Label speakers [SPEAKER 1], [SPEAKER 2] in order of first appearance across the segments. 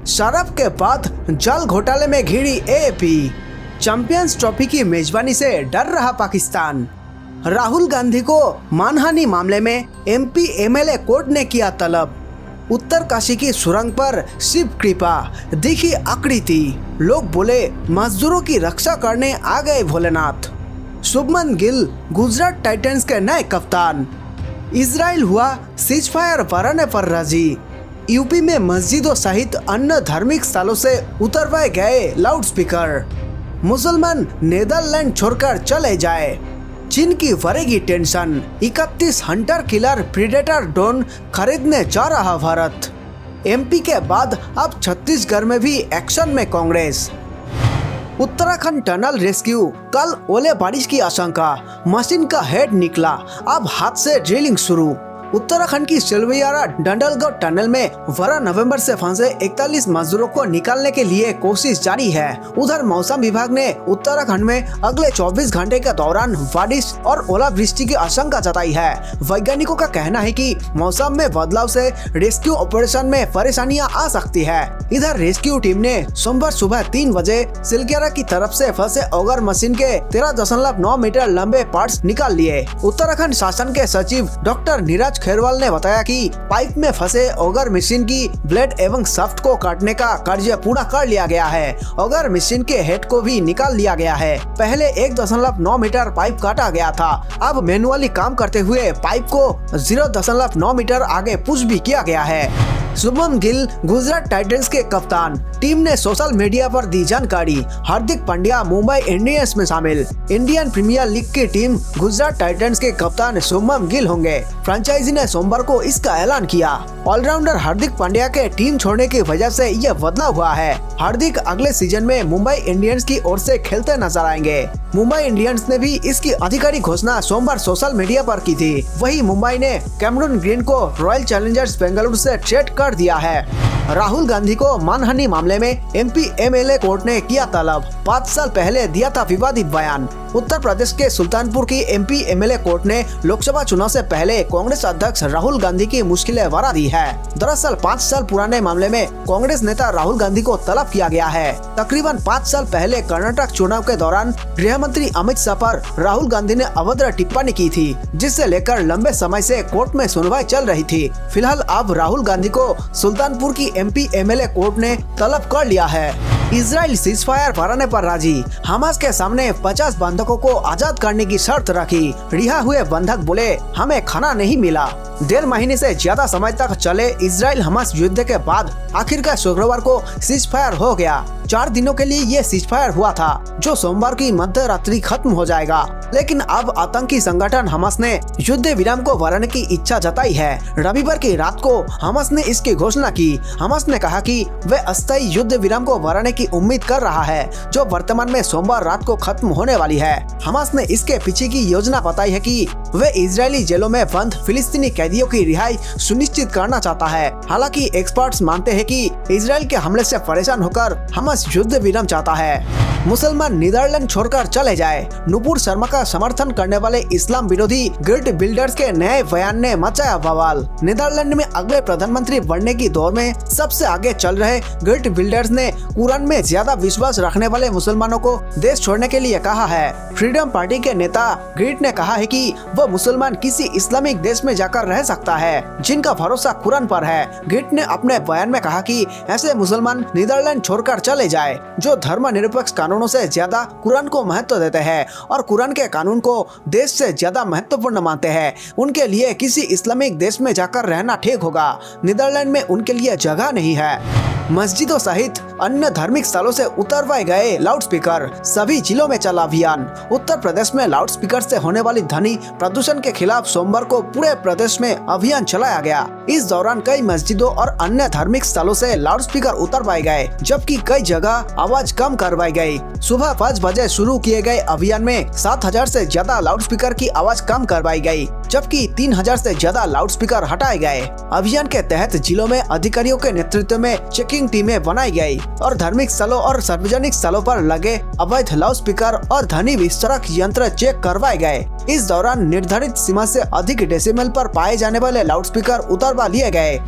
[SPEAKER 1] शराब के बाद जल घोटाले में घिरी एएपी। चैंपियंस ट्रॉफी की मेजबानी से डर रहा पाकिस्तान। राहुल गांधी को मानहानि मामले में एमपी एमएलए कोर्ट ने किया तलब। उत्तर काशी की सुरंग पर शिव कृपा दिखी आकृति। लोग बोले मजदूरों की रक्षा करने आ गए भोलेनाथ। शुभमन गिल गुजरात टाइटंस के नए कप्तान। इजराइल हुआ सीजफायर बढ़ाने पर राजी। यूपी में मस्जिदों सहित अन्य धार्मिक स्थलों से उतरवाए गए लाउडस्पीकर। मुसलमान नेदरलैंड छोड़कर चले जाए। चीन की बढ़ेगी tension. 31 Hunter killer predator drone खरीदने जा रहा भारत। एमपी के बाद अब छत्तीसगढ़ में भी एक्शन में कांग्रेस। उत्तराखंड टनल रेस्क्यू, कल ओले बारिश की आशंका। मशीन का हेड निकला, अब हाथ से ड्रिलिंग शुरू। उत्तराखंड की सिलवियारा डंडलगढ़ टनल में 12 नवंबर से फंसे 41 मजदूरों को निकालने के लिए कोशिश जारी है। उधर मौसम विभाग ने उत्तराखंड में अगले 24 घंटे के दौरान बारिश और ओलावृष्टि की आशंका जताई है। वैज्ञानिकों का कहना है कि मौसम में बदलाव से रेस्क्यू ऑपरेशन में परेशानियां आ सकती है। इधर रेस्क्यू टीम ने सोमवार सुबह 3 बजे सिलगियारा की तरफ से फंसे ऑगर मशीन के 13.9 मीटर लंबे पार्ट्स निकाल लिए। उत्तराखंड शासन के सचिव डॉक्टर नीरज खेरवाल ने बताया कि पाइप में फंसे ऑगर मशीन की ब्लेड एवं शाफ्ट को काटने का कार्य पूरा कर लिया गया है। ऑगर मशीन के हेड को भी निकाल लिया गया है। पहले 1.9 मीटर पाइप काटा गया था। अब मैनुअली काम करते हुए पाइप को 0.9 मीटर आगे पुश भी किया गया है। शुभमन गिल गुजरात टाइटंस के कप्तान। टीम ने सोशल मीडिया पर दी जानकारी। हार्दिक पांड्या मुंबई इंडियंस में शामिल। इंडियन प्रीमियर लीग की टीम गुजरात टाइटंस के कप्तान शुभमन गिल होंगे। फ्रेंचाइजी ने सोमवार को इसका ऐलान किया। ऑलराउंडर हार्दिक पांड्या के टीम छोड़ने की वजह से यह बदलाव हुआ है। हार्दिक अगले सीजन में मुंबई इंडियंस की ओर से खेलते नजर आएंगे। मुंबई इंडियंस ने भी इसकी आधिकारिक घोषणा सोमवार सोशल मीडिया पर की थी। वहीं मुंबई ने कैमरून ग्रीन को रॉयल चैलेंजर्स बेंगलुरु से ट्रेड कर दिया है। राहुल गांधी को मानहानि मामले में एमपी एमएलए कोर्ट ने किया तलब। 5 साल पहले दिया था विवादित बयान। उत्तर प्रदेश के सुल्तानपुर की एमपी एमएलए कोर्ट ने लोकसभा चुनाव से पहले कांग्रेस अध्यक्ष राहुल गांधी की मुश्किलें बढ़ा दी है। दरअसल 5 साल पुराने मामले में कांग्रेस नेता राहुल गांधी को तलब किया गया है। तकरीबन 5 साल पहले कर्नाटक चुनाव के दौरान गृह मंत्री अमित शाह पर राहुल गांधी ने अभद्र टिप्पणी की थी, जिससे लेकर लंबे समय से कोर्ट में सुनवाई चल रही थी। फिलहाल अब राहुल गांधी को सुल्तानपुर की एमपी एमएलए कोर्ट ने तलब कर लिया है। इजराइल सीजफायर बढ़ाने पर राजी। हमास के सामने 50 बंधकों को आजाद करने की शर्त रखी। रिहा हुए बंधक बोले, हमें खाना नहीं मिला। 1.5 महीने से ज्यादा समय तक चले इजराइल हमास युद्ध के बाद आखिरकार शुक्रवार को सीजफायर हो गया। 4 दिनों के लिए ये सीजफायर हुआ था, जो सोमवार की मध्य रात्रि खत्म हो जाएगा। लेकिन अब आतंकी संगठन हमास ने युद्ध विराम को बढ़ाने की इच्छा जताई है। रविवार की रात को हमास ने इसकी घोषणा की। हमास ने कहा कि वे अस्थायी युद्ध विराम को बढ़ाने की उम्मीद कर रहा है, जो वर्तमान में सोमवार रात को खत्म होने वाली है। हमास ने इसके पीछे की योजना बताई है कि वे इजरायली जेलों में बंद फिलिस्तीनी कैदियों की रिहाई सुनिश्चित करना चाहता है। हालांकि एक्सपर्ट्स मानते हैं कि इजरायल के हमले से परेशान होकर हमास युद्ध विराम चाहता है। मुसलमान नीदरलैंड छोड़कर चले जाए। नुपुर शर्मा का समर्थन करने वाले इस्लाम विरोधी गिल्ट बिल्डर्स के नए बयान ने मचाया बवाल। नीदरलैंड में अगले प्रधानमंत्री बनने की दौड़ में सबसे आगे चल रहे गिल्ट बिल्डर्स ने कुरान में ज्यादा विश्वास रखने वाले मुसलमानों को देश छोड़ने के लिए कहा है। फ्रीडम पार्टी के नेता गिल्ट ने कहा है कि वह मुसलमान किसी इस्लामिक देश में जाकर रह सकता है, जिनका भरोसा कुरान पर है। गिल्ट ने अपने बयान में कहा कि ऐसे मुसलमान नीदरलैंड छोड़कर चले जाए, जो धर्मनिरपेक्ष कानूनों से ज्यादा कुरान को महत्व देते हैं और कुरान के कानून को देश से ज्यादा महत्वपूर्ण मानते हैं। उनके लिए किसी इस्लामिक देश में जाकर रहना ठीक होगा। नीदरलैंड में उनके लिए जगह नहीं है। मस्जिदों सहित अन्य धार्मिक स्थलों से उतरवाए गए लाउडस्पीकर। सभी जिलों में चला अभियान। उत्तर प्रदेश में लाउडस्पीकर से होने वाली ध्वनि प्रदूषण के खिलाफ सोमवार को पूरे प्रदेश में अभियान चलाया गया। इस दौरान कई मस्जिदों और अन्य धार्मिक स्थलों से लाउडस्पीकर उतरवाए गए, जबकि कई जगह आवाज कम करवाई गई। सुबह 5 बजे शुरू किए गए अभियान में 7,000 से ज्यादा लाउडस्पीकर की आवाज कम करवाई गई, जबकि 3,000 से ज्यादा लाउडस्पीकर हटाए गए। अभियान के तहत जिलों में अधिकारियों के नेतृत्व में चेकिंग टीमें बनाई गई और धार्मिक स्थलों और सार्वजनिक स्थलों पर लगे अवैध लाउडस्पीकर और ध्वनि विस्तारक यंत्र चेक करवाए गए। इस दौरान निर्धारित सीमा से अधिक डेसिबल पर पाए जाने वाले लाउडस्पीकर उतारवा लिए गए।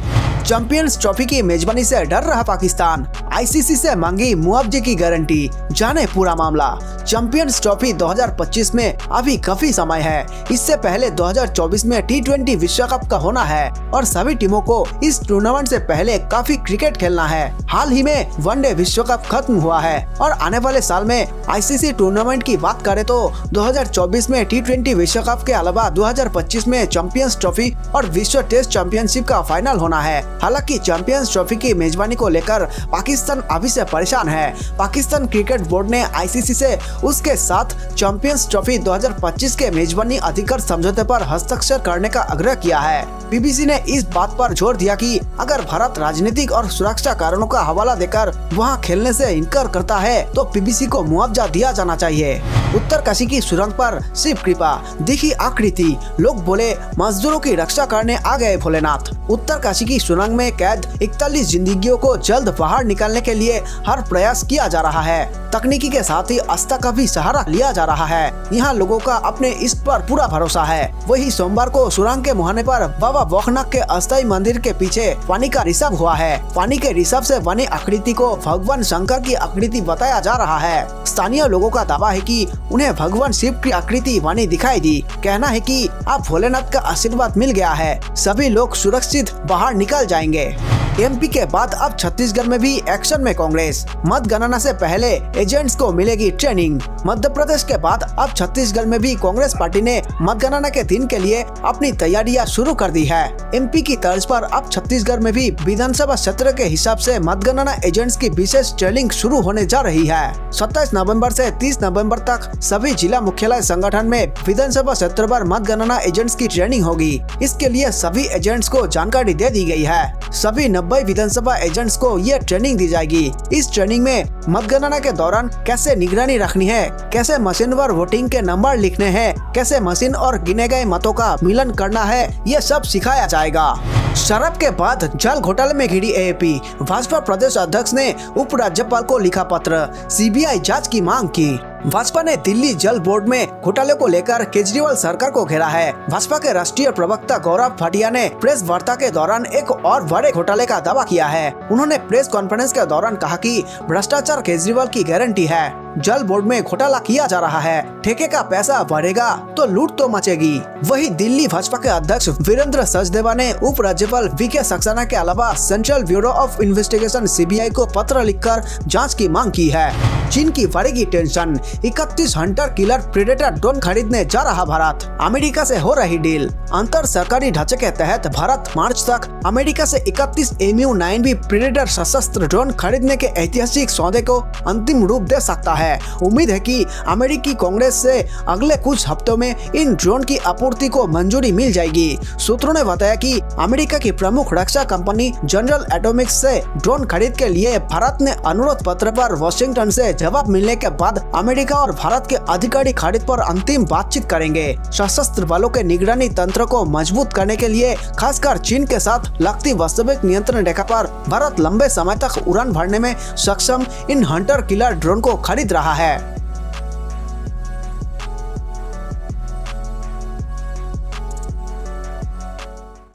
[SPEAKER 1] चैंपियंस ट्रॉफी की मेजबानी से डर रहा पाकिस्तान, आईसीसी से मांगी मुआवजे की गारंटी। जाने पूरा मामला। चैंपियंस ट्रॉफी 2025 में अभी काफी समय है। इससे पहले 2024 में T20 विश्व कप का होना है और सभी टीमों को इस टूर्नामेंट से पहले काफी क्रिकेट खेलना है। हाल ही में वनडे विश्व कप खत्म हुआ है और आने वाले साल में आईसीसी टूर्नामेंट की बात करें तो 2024 में T20 विश्व कप के अलावा 2025 में चैंपियंस ट्रॉफी और विश्व टेस्ट चैंपियनशिप का फाइनल होना है। हालांकि चैंपियंस ट्रॉफी की मेजबानी को लेकर पाकिस्तान अभी से परेशान है। पाकिस्तान क्रिकेट बोर्ड ने आईसीसी से उसके साथ चैंपियंस ट्रॉफी 2025 के मेजबानी अधिकार समझौते पर हस्ताक्षर करने का आग्रह किया है। बीबीसी ने इस बात पर जोर दिया कि अगर भारत राजनीतिक और सुरक्षा कारणों का हवाला देकर वहां खेलने से इनकार करता है तो पीबीसी को मुआवजा दिया जाना चाहिए। उत्तरकाशी की सुरंग पर शिव कृपा, दिखी आकृति, लोग बोले मजदूरों की रक्षा करने आ गए भोलेनाथ। उत्तरकाशी की सुरंग में कैद 41 जिंदगियों को जल्द बाहर निकालने के लिए हर प्रयास किया जा रहा है। तकनीकी के साथ ही आस्था का भी सहारा लिया जा रहा है। यहाँ लोगों का अपने इश्क पर पूरा भरोसा है। वही सोमवार को सुरंग के मुहाने पर बाबा वोखनाथ के अस्थायी मंदिर के पीछे पानी का रिसाव हुआ है। पानी के रिसाव से बनी आकृति को भगवान शंकर की आकृति बताया जा रहा है। स्थानीय लोगों का दावा है कि उन्हें भगवान शिव की आकृति बनी दिखाई दी। कहना है कि अब भोलेनाथ का आशीर्वाद मिल गया है, सभी लोग सुरक्षित बाहर निकल जाएंगे। एमपी के बाद अब छत्तीसगढ़ में भी एक्शन में कांग्रेस। मतगणना से पहले एजेंट्स को मिलेगी ट्रेनिंग। मध्य प्रदेश के बाद अब छत्तीसगढ़ में भी कांग्रेस पार्टी ने मतगणना के दिन के लिए अपनी तैयारियां शुरू कर दी है। एमपी की तर्ज पर अब छत्तीसगढ़ में भी विधानसभा क्षेत्र के हिसाब से मतगणना एजेंट्स की विशेष ट्रेनिंग शुरू होने जा रही है। 27 नवंबर से 30 नवंबर तक सभी जिला मुख्यालय संगठन में विधानसभा क्षेत्र पर मतगणना एजेंट्स की ट्रेनिंग होगी। इसके लिए सभी एजेंट्स को जानकारी दे दी गई है। सभी 90 विधानसभा एजेंट्स को ये ट्रेनिंग दी जाएगी। इस ट्रेनिंग में मतगणना के दौरान कैसे निगरानी रखनी है, कैसे मशीन पर वोटिंग के नंबर लिखने हैं, कैसे मशीन और गिने गए मतों का मिलन करना है, ये सब सिखाया जाएगा। शराब के बाद जल घोटाले में घिरी एएपी। भाजपा प्रदेश अध्यक्ष ने उपराज्यपाल को लिखा पत्र, सीबीआई जांच की मांग की। भाजपा ने दिल्ली जल बोर्ड में घोटाले को लेकर केजरीवाल सरकार को घेरा है। भाजपा के राष्ट्रीय प्रवक्ता गौरव भाटिया ने प्रेस वार्ता के दौरान एक और बड़े घोटाले का दावा किया है। उन्होंने प्रेस कॉन्फ्रेंस के दौरान कहा कि भ्रष्टाचार केजरीवाल की गारंटी है। जल बोर्ड में घोटाला किया जा रहा है, ठेके का पैसा बढ़ेगा तो लूट तो मचेगी। वही दिल्ली भाजपा के अध्यक्ष वीरेंद्र सचदेवा ने उपराज्यपाल वीके सक्सेना के अलावा central bureau of investigation CBI को पत्र लिखकर जांच की मांग की है। चीन की बढ़ेगी tension, 31 Hunter killer predator drone खरीदने जा रहा भारत। अमेरिका से हो रही डील। अंतर सरकारी ढांचे के तहत भारत मार्च तक अमेरिका से 31 MU-9B प्रेडेटर सशस्त्र ड्रोन खरीदने के ऐतिहासिक सौदे को अंतिम रूप दे सकता है। उम्मीद है कि अमेरिकी कांग्रेस से अगले कुछ हफ्तों में इन ड्रोन की आपूर्ति को मंजूरी मिल जाएगी। सूत्रों ने बताया कि अमेरिका की प्रमुख रक्षा कंपनी जनरल एटॉमिक्स से ड्रोन खरीद के लिए भारत ने अनुरोध पत्र पर वॉशिंगटन से जवाब मिलने के बाद अमेरिका और भारत के अधिकारी खरीद पर अंतिम बातचीत करेंगे। सशस्त्र बलों के निगरानी तंत्र को मजबूत करने के लिए खासकर चीन के साथ लगती वास्तविक नियंत्रण रेखा पर भारत लंबे समय तक उड़ान भरने में सक्षम इन हंटर किलर ड्रोन को खरीद रहा है।